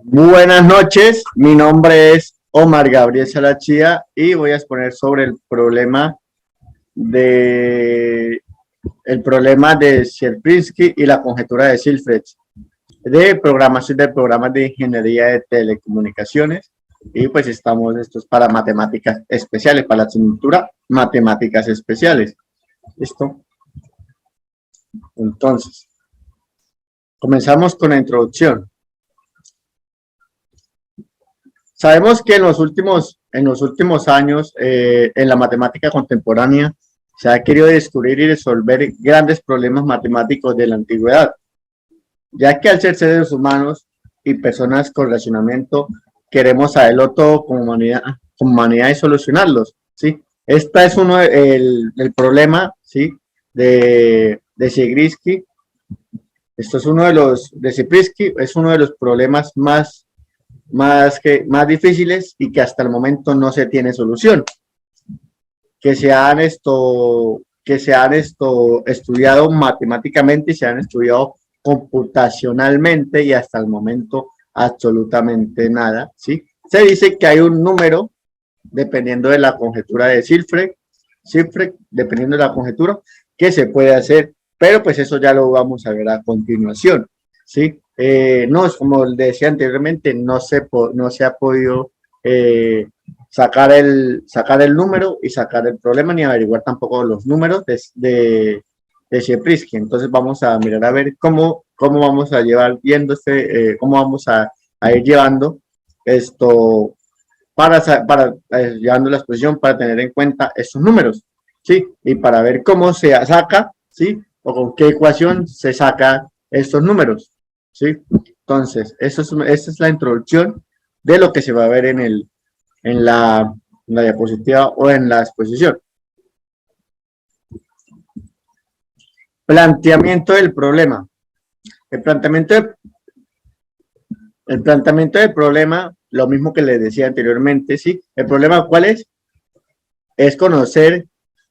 Buenas noches, mi nombre es Omar Gabriel Salachía y voy a exponer sobre de el problema de Sierpinski y la conjetura de Silfrecht de programación de programas de ingeniería de telecomunicaciones. Y pues esto es para matemáticas especiales, para la asignatura matemáticas especiales. ¿Listo? Entonces, comenzamos con la introducción. Sabemos que en los últimos años, en la matemática contemporánea, se ha querido descubrir y resolver grandes problemas matemáticos de la antigüedad, ya que al ser seres humanos y personas con razonamiento, queremos saberlo todo como humanidad y solucionarlos, ¿sí? Este es el problema, ¿sí? De Zagrisky. Esto es uno de los, de Zagrisky, es uno de los problemas más difíciles y que hasta el momento no se tiene solución, que se han estudiado matemáticamente y se han estudiado computacionalmente y hasta el momento absolutamente nada, ¿sí? Se dice que hay un número, dependiendo de la conjetura de Silfrecht, dependiendo de la conjetura, que se puede hacer, pero pues eso ya lo vamos a ver a continuación, ¿sí? No, es como decía anteriormente, no se ha podido sacar el número y sacar el problema, ni averiguar tampoco los números de Sierpinski. Entonces vamos a mirar a ver cómo vamos a llevar viendo cómo vamos a ir llevando esto para llevando la exposición para tener en cuenta estos números, ¿sí? Y para ver cómo se saca, ¿sí? O con qué ecuación se saca estos números, ¿sí? Entonces, esa es la introducción de lo que se va a ver en la diapositiva o en la exposición. Planteamiento del problema. El planteamiento del problema, lo mismo que les decía anteriormente, ¿sí? El problema, ¿cuál es? Es conocer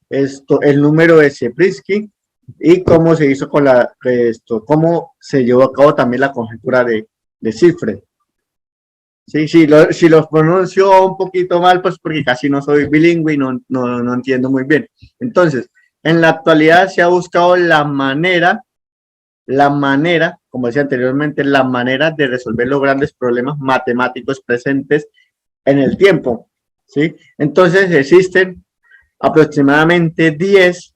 el número de Sierpinski y cómo se hizo cómo se llevó a cabo también la conjetura de Silfrecht. Sí, si los pronuncio un poquito mal, pues porque casi no soy bilingüe y no entiendo muy bien. Entonces, en la actualidad se ha buscado como decía anteriormente, la manera de resolver los grandes problemas matemáticos presentes en el tiempo, ¿sí? Entonces existen aproximadamente 10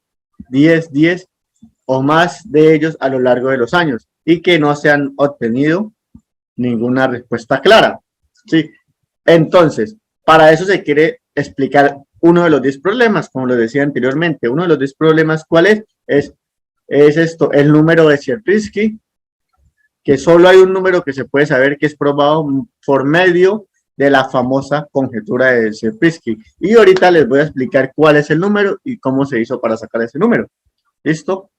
o más de ellos a lo largo de los años y que no se han obtenido ninguna respuesta clara, ¿sí? Entonces, para eso se quiere explicar uno de los 10 problemas, como lo decía anteriormente. Uno de los 10 problemas, ¿cuál es? Es el número de Sierpinski, que solo hay un número que se puede saber que es probado por medio de la famosa conjetura de Sierpinski. Y ahorita les voy a explicar cuál es el número y cómo se hizo para sacar ese número. ¿Listo?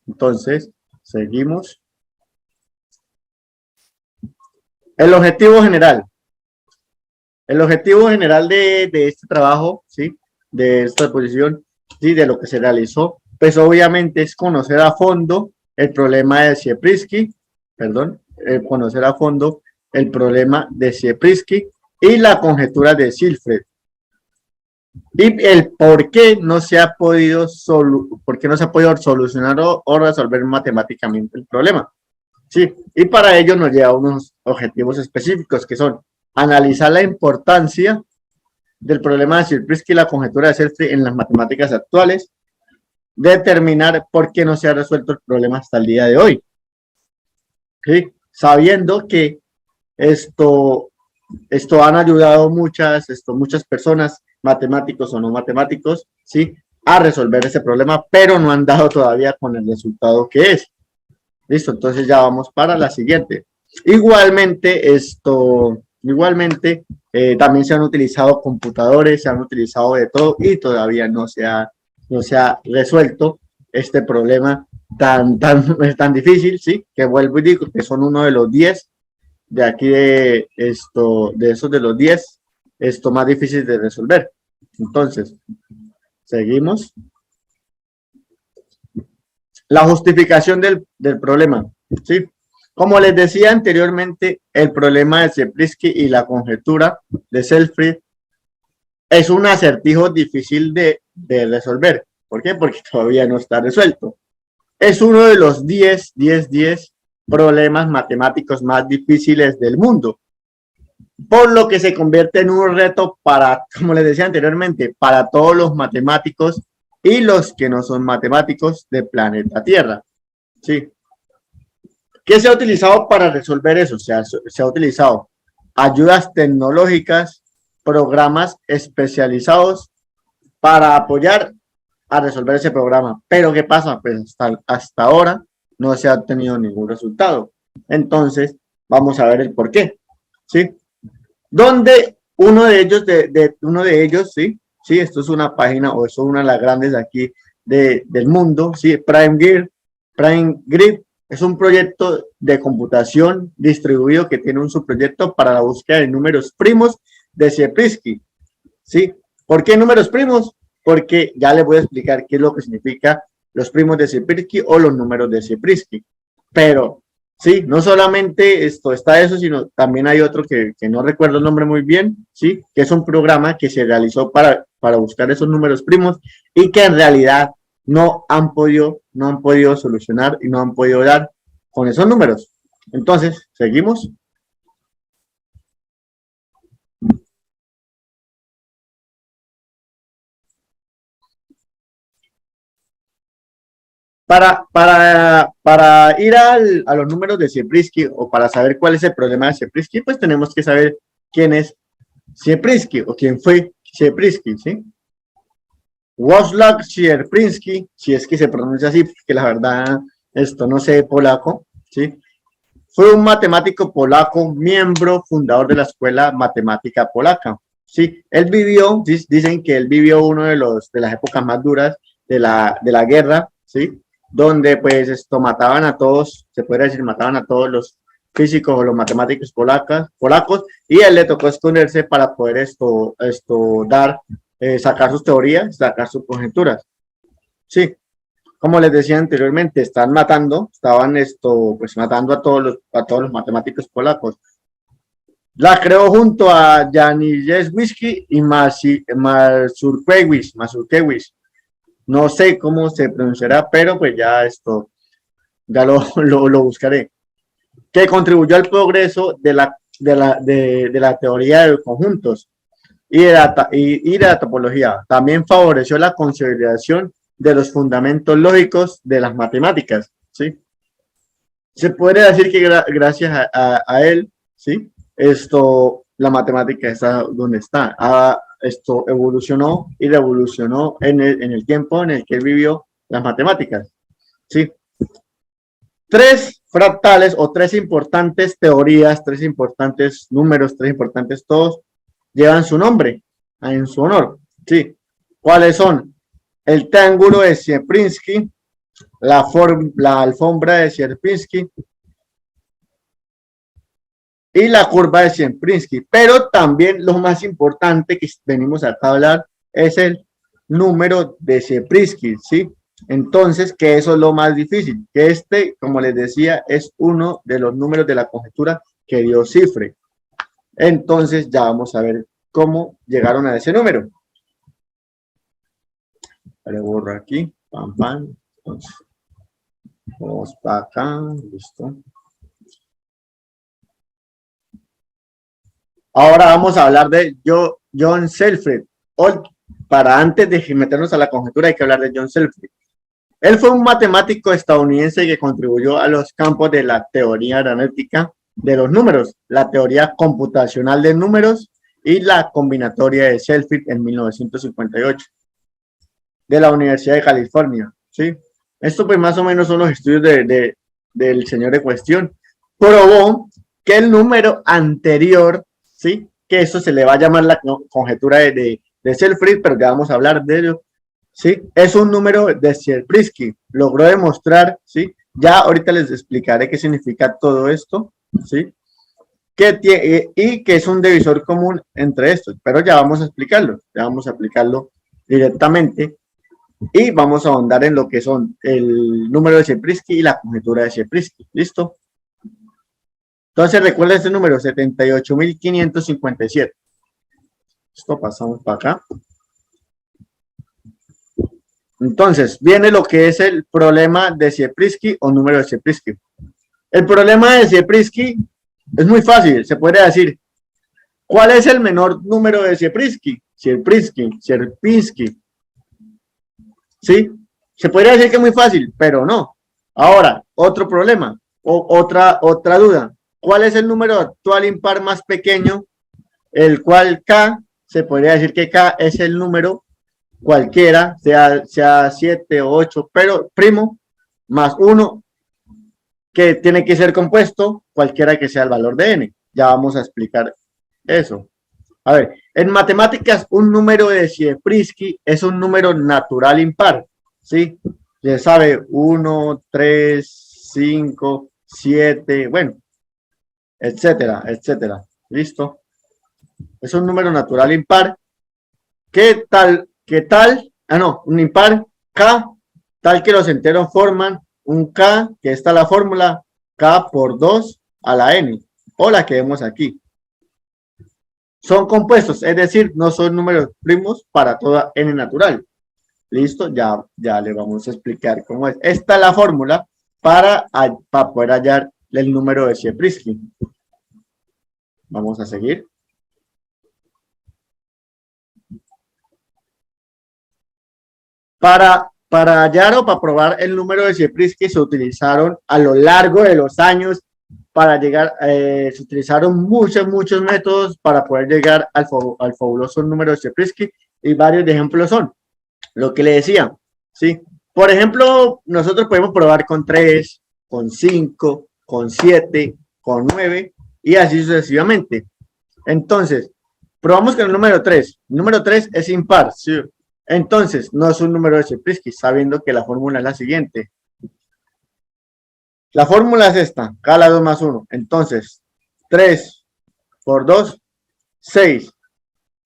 Entonces, seguimos. El objetivo general. El objetivo general de este trabajo, ¿sí? De esta exposición, ¿sí? De lo que se realizó, pues obviamente es conocer a fondo el problema de Sierpinski, conocer a fondo el problema de Sierpinski y la conjetura de Silfrecht. Y el por qué no se ha podido solucionar o resolver matemáticamente el problema. Sí, y para ello nos lleva a unos objetivos específicos que son analizar la importancia del problema de Sierpinski y la conjetura de Silfrecht en las matemáticas actuales, determinar por qué no se ha resuelto el problema hasta el día de hoy, ¿sí? Sabiendo que esto han ayudado muchas personas, matemáticos o no matemáticos, ¿sí? A resolver ese problema, pero no han dado todavía con el resultado que es. Listo, entonces ya vamos para la siguiente. Igualmente, también se han utilizado computadores, se han utilizado de todo y todavía no se ha resuelto este problema tan difícil, ¿sí? Que vuelvo y digo que son uno de los 10 de aquí de esos de los 10, más difícil de resolver. Entonces, seguimos. La justificación del problema, ¿sí? Como les decía anteriormente, el problema de Sierpinski y la conjetura de Selfrid es un acertijo difícil de resolver. ¿Por qué? Porque todavía no está resuelto. Es uno de los 10 problemas matemáticos más difíciles del mundo, por lo que se convierte en un reto para, como les decía anteriormente, para todos los matemáticos y los que no son matemáticos del planeta Tierra. ¿Sí? ¿Qué se ha utilizado para resolver eso? Se ha utilizado ayudas tecnológicas, programas especializados para apoyar a resolver ese programa. Pero ¿qué pasa? Pues hasta ahora no se ha obtenido ningún resultado. Entonces, vamos a ver el por qué. ¿Sí? Donde uno de ellos, ¿sí? Sí, esto es una página o es una de las grandes aquí del mundo, ¿sí? Prime Grid es un proyecto de computación distribuido que tiene un subproyecto para la búsqueda de números primos de Sierpinski, ¿sí? ¿Por qué números primos? Porque ya les voy a explicar qué es lo que significa los primos de Sierpinski o los números de Sierpinski. Pero, sí, no solamente esto está eso, sino también hay otro que no recuerdo el nombre muy bien, ¿sí? Que es un programa que se realizó para buscar esos números primos y que en realidad no han podido solucionar y no han podido dar con esos números. Entonces, seguimos. Para ir a los números de Sierpinski o para saber cuál es el problema de Sierpinski, pues tenemos que saber quién es Sierpinski o quién fue Sierpinski, ¿sí? Wacław Sierpinski, si es que se pronuncia así, porque la verdad esto no sé polaco, ¿sí? Fue un matemático polaco, miembro fundador de la Escuela Matemática Polaca. Sí, él vivió, dicen que él vivió uno de las épocas más duras de la guerra, ¿sí? Donde pues esto mataban a todos, se puede decir, mataban a todos los físicos o los matemáticos polacos, y a él le tocó esconderse para poder sacar sus teorías, sacar sus conjeturas. Sí, como les decía anteriormente, estaban matando a todos los matemáticos polacos. La creó junto a Januszewski y Mazurkiewicz. No sé cómo se pronunciará, pero pues ya lo buscaré. Que contribuyó al progreso de la teoría de conjuntos y de la topología. También favoreció la consolidación de los fundamentos lógicos de las matemáticas, ¿sí? Se puede decir que gracias a él, ¿sí? La matemática está donde está. Esto evolucionó y revolucionó en el tiempo en el que él vivió las matemáticas, ¿sí? Tres fractales o tres importantes teorías, tres importantes números, tres importantes todos, llevan su nombre en su honor, ¿sí? ¿Cuáles son? El triángulo de Sierpinski, la alfombra de Sierpinski y la curva de Sierpinski. Pero también lo más importante que venimos acá a hablar es el número de Sierpinski, ¿sí? Entonces, que eso es lo más difícil, que como les decía, es uno de los números de la conjetura que dio cifre. Entonces, ya vamos a ver cómo llegaron a ese número. Le borro aquí, pam, pam. Entonces, vamos para acá, listo. Ahora vamos a hablar de John Selfrid. Para antes de meternos a la conjetura hay que hablar de John Selfrid. Él fue un matemático estadounidense que contribuyó a los campos de la teoría analítica de los números, la teoría computacional de números y la combinatoria de Selfrid en 1958 de la Universidad de California, ¿sí? Esto pues más o menos son los estudios del señor de cuestión. Probó que el número anterior, ¿sí? Que eso se le va a llamar la conjetura de Selfrid, pero ya vamos a hablar de ello, ¿sí? Es un número de Sierpinski. Logró demostrar, ¿sí? Ya ahorita les explicaré qué significa todo esto, ¿sí? Y que es un divisor común entre estos, pero ya vamos a explicarlo directamente y vamos a ahondar en lo que son el número de Sierpinski y la conjetura de Sierpinski. ¿Listo? Entonces recuerda este número, 78.557. Esto pasamos para acá. Entonces, viene lo que es el problema de Sieprzyski o número de Sieprzyski. El problema de Sieprzyski es muy fácil, se puede decir, ¿cuál es el menor número de Sieprzyski? Sierpinski. ¿Sí? Se podría decir que es muy fácil, pero no. Ahora, otro problema, otra duda. ¿Cuál es el número actual impar más pequeño? El cual K, se podría decir que K es el número cualquiera, sea 7 o 8, pero primo, más 1, que tiene que ser compuesto, cualquiera que sea el valor de n. Ya vamos a explicar eso. A ver, en matemáticas, un número de Sieprzyski es un número natural impar, ¿sí? Ya sabe, 1, 3, 5, 7, bueno, etcétera, etcétera. ¿Listo? Es un número natural impar. ¿Qué tal? Un impar, K, tal que los enteros forman un K, que está la fórmula, K por 2 a la N, o la que vemos aquí. Son compuestos, es decir, no son números primos para toda N natural. ¿Listo? Ya le vamos a explicar cómo es. Esta es la fórmula para poder hallar el número de Sieprzyski. Vamos a seguir. Para hallar o para probar el número de Sieprzyski se utilizaron a lo largo de los años para llegar, se utilizaron muchos métodos para poder llegar al fabuloso número de Sieprzyski y varios ejemplos son lo que le decía, ¿sí? Por ejemplo, nosotros podemos probar con 3, con 5, con 7, con 9 y así sucesivamente. Entonces, probamos con el número 3. El número 3 es impar, ¿sí? Entonces, no es un número de Sieprzyski, sabiendo que la fórmula es la siguiente. La fórmula es esta, K a la 2 más 1. Entonces, 3 por 2, 6.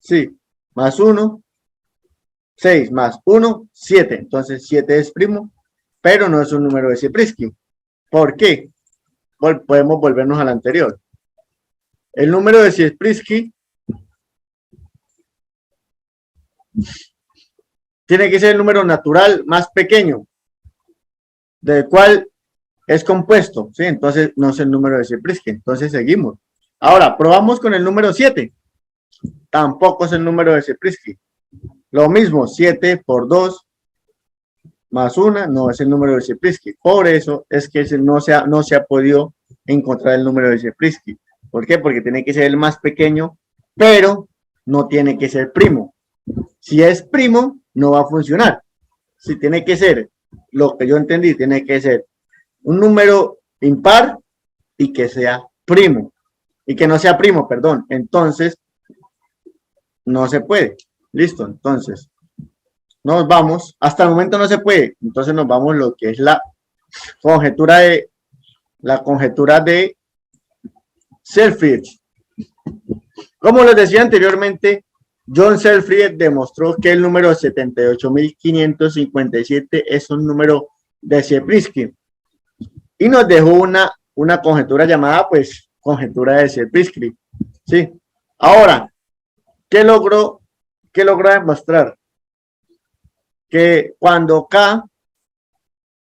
Sí, más 1, 6 más 1, 7. Entonces, 7 es primo, pero no es un número de Sieprzyski. ¿Por qué? Podemos volvernos al anterior. El número de Sieprzyski tiene que ser el número natural más pequeño, del cual es compuesto, ¿sí? Entonces no es el número de Sieprzyski. Entonces seguimos. Ahora, probamos con el número 7. Tampoco es el número de Sieprzyski. Lo mismo, 7 por 2 más 1 no es el número de Sieprzyski. Por eso es que no se ha podido encontrar el número de Sieprzyski. ¿Por qué? Porque tiene que ser el más pequeño, pero no tiene que ser primo. Si es primo, no va a funcionar. Si tiene que ser, lo que yo entendí, tiene que ser un número impar y que sea primo. Y que no sea primo, perdón. Entonces, no se puede. Listo, entonces, nos vamos. Hasta el momento no se puede. Entonces nos vamos a lo que es la conjetura de Selfridge. Como les decía anteriormente, John Selfridge demostró que el número 78.557 es un número de Sieprzyski y nos dejó una conjetura llamada, pues, conjetura de Sieprzyski. ¿Sí? Ahora, ¿qué logró demostrar? Que cuando K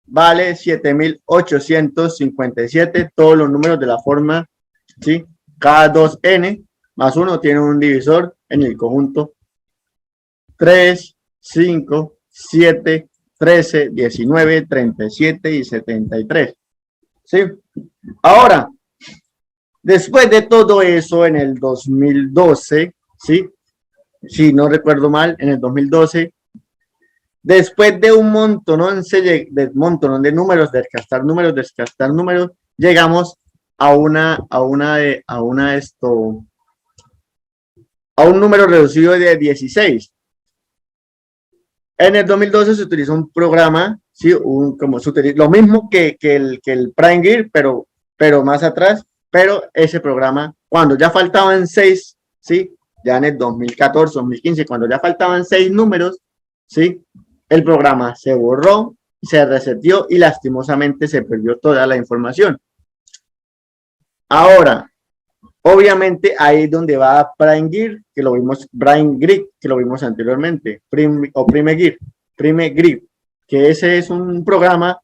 vale 7.857, todos los números de la forma, ¿sí? K2n más 1 tiene un divisor en el conjunto 3, 5, 7, 13, 19, 37 y 73. ¿Sí? Ahora, después de todo eso, en el 2012, ¿sí? Si no recuerdo mal, en el 2012, después de un montón de números, descartar números, llegamos a un número reducido de 16. En el 2012 se utilizó un programa, ¿sí? Lo mismo que el Prime Gear, pero más atrás, pero ese programa, cuando ya faltaban 6, ¿sí? Ya en el 2014, 2015, cuando ya faltaban 6 números, ¿sí? El programa se borró, se reseteó y lastimosamente se perdió toda la información. Ahora, obviamente ahí es donde va Prime Gear, que lo vimos, Prime Grid, que lo vimos anteriormente, Prime Gear, Prime Grid, que ese es un programa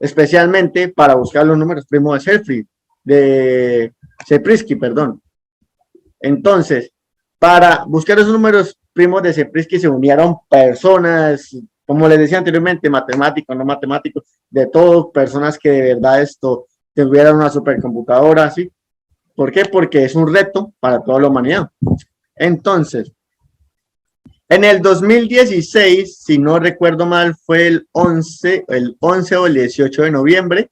especialmente para buscar los números primos de Seprisky, perdón. Entonces, para buscar esos números primos de Seprisky se unieron personas, como les decía anteriormente, matemáticos, no matemáticos, de todo, personas que de verdad tuvieran una supercomputadora, ¿sí? ¿Por qué? Porque es un reto para toda la humanidad. Entonces, en el 2016, si no recuerdo mal, fue el 11 o el 18 de noviembre,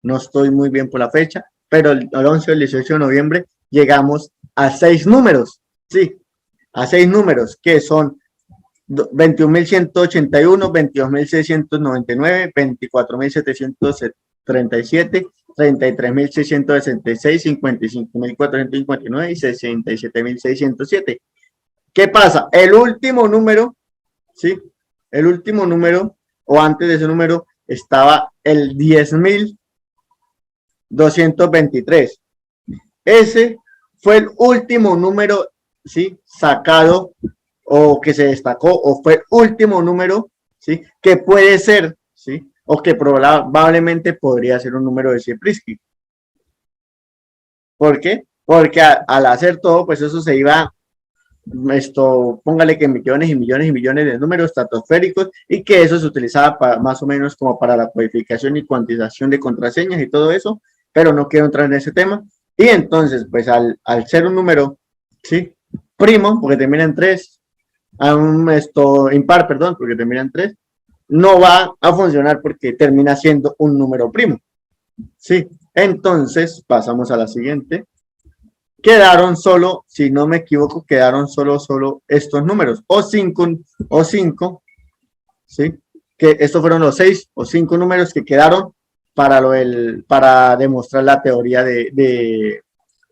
no estoy muy bien por la fecha, pero el 11 o el 18 de noviembre llegamos a 6 números, sí, a 6 números, que son 21.181, 22.699, 24.737, 33.666, 55.459 y 67.607. ¿Qué pasa? El último número, ¿sí? El último número, o antes de ese número, estaba el 10.223. Ese fue el último número, ¿sí? Sacado o que se destacó, o fue el último número, ¿sí? Que puede ser, ¿sí? O que probablemente podría ser un número de Seprisky. ¿Por qué? Porque al hacer todo, pues eso se iba, póngale que millones y millones y millones de números estratosféricos, y que eso se utilizaba para, más o menos como para la codificación y cuantización de contraseñas y todo eso, pero no quiero entrar en ese tema. Y entonces, pues al ser un número, ¿sí? Primo, porque termina en 3, impar, perdón, porque termina en 3, no va a funcionar porque termina siendo un número primo. Sí, entonces pasamos a la siguiente. Quedaron solo, si no me equivoco, quedaron solo estos números, o cinco, ¿sí? Que estos fueron los 6 o 5 números que quedaron para demostrar la teoría de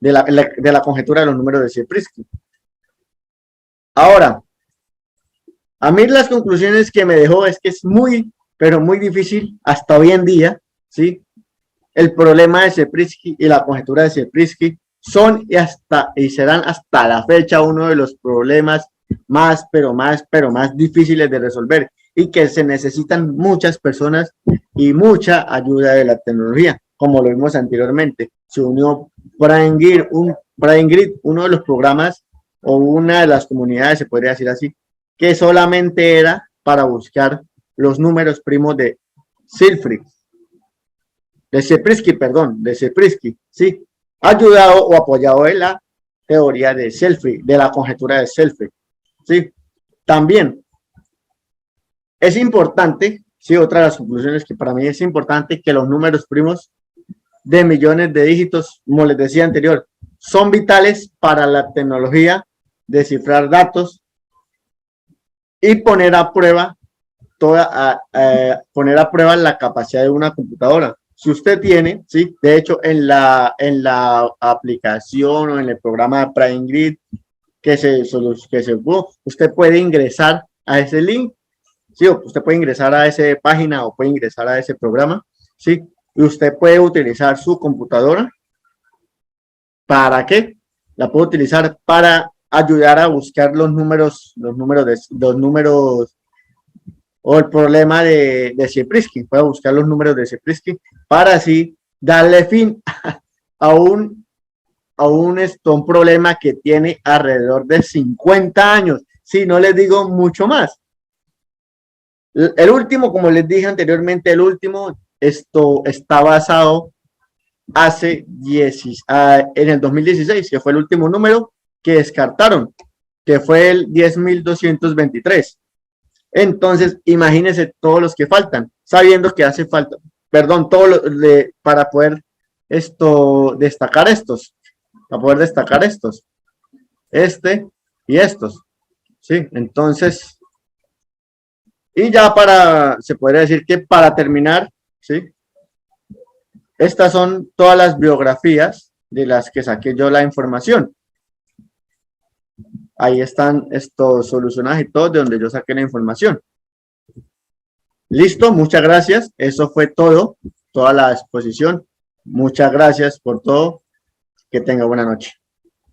la conjetura de los números de Seprisky. Ahora, a mí las conclusiones que me dejó es que es muy, pero muy difícil hasta hoy en día, ¿sí? El problema de Seprisky y la conjetura de Seprisky son y serán hasta la fecha uno de los problemas más difíciles de resolver, y que se necesitan muchas personas y mucha ayuda de la tecnología, como lo vimos anteriormente. Se unió Prime Grid, uno de los programas o una de las comunidades, se podría decir así, que solamente era para buscar los números primos de Seprisky, ¿sí? Ayudado o apoyado en la teoría de Selfie, de la conjetura de Selfie, ¿sí? También es importante, sí, otra de las conclusiones que para mí es importante, que los números primos de millones de dígitos, como les decía anterior, son vitales para la tecnología de cifrar datos y poner a prueba la capacidad de una computadora. Si usted tiene, sí, de hecho en la aplicación o en el programa de Prime Grid usted puede ingresar a ese link, sí, o usted puede ingresar a esa página o puede ingresar a ese programa, sí, y usted puede utilizar su computadora. ¿Para qué? La puede utilizar para ayudar a buscar los números o el problema de Seprisky, puede buscar los números de Seprisky para así darle fin a un problema que tiene alrededor de 50 años, si no les digo mucho más. El último, como les dije anteriormente, está basado en el 2016, que fue el último número que descartaron, que fue el 10.223. Entonces, imagínense todos los que faltan, sabiendo que hace falta, perdón, para poder destacar estos, y estos, ¿sí? Entonces, y ya se podría decir que para terminar, ¿sí? Estas son todas las biografías de las que saqué yo la información. Ahí están estos solucionados y todo de donde yo saqué la información. Listo, muchas gracias. Eso fue todo, toda la exposición. Muchas gracias por todo. Que tenga buena noche.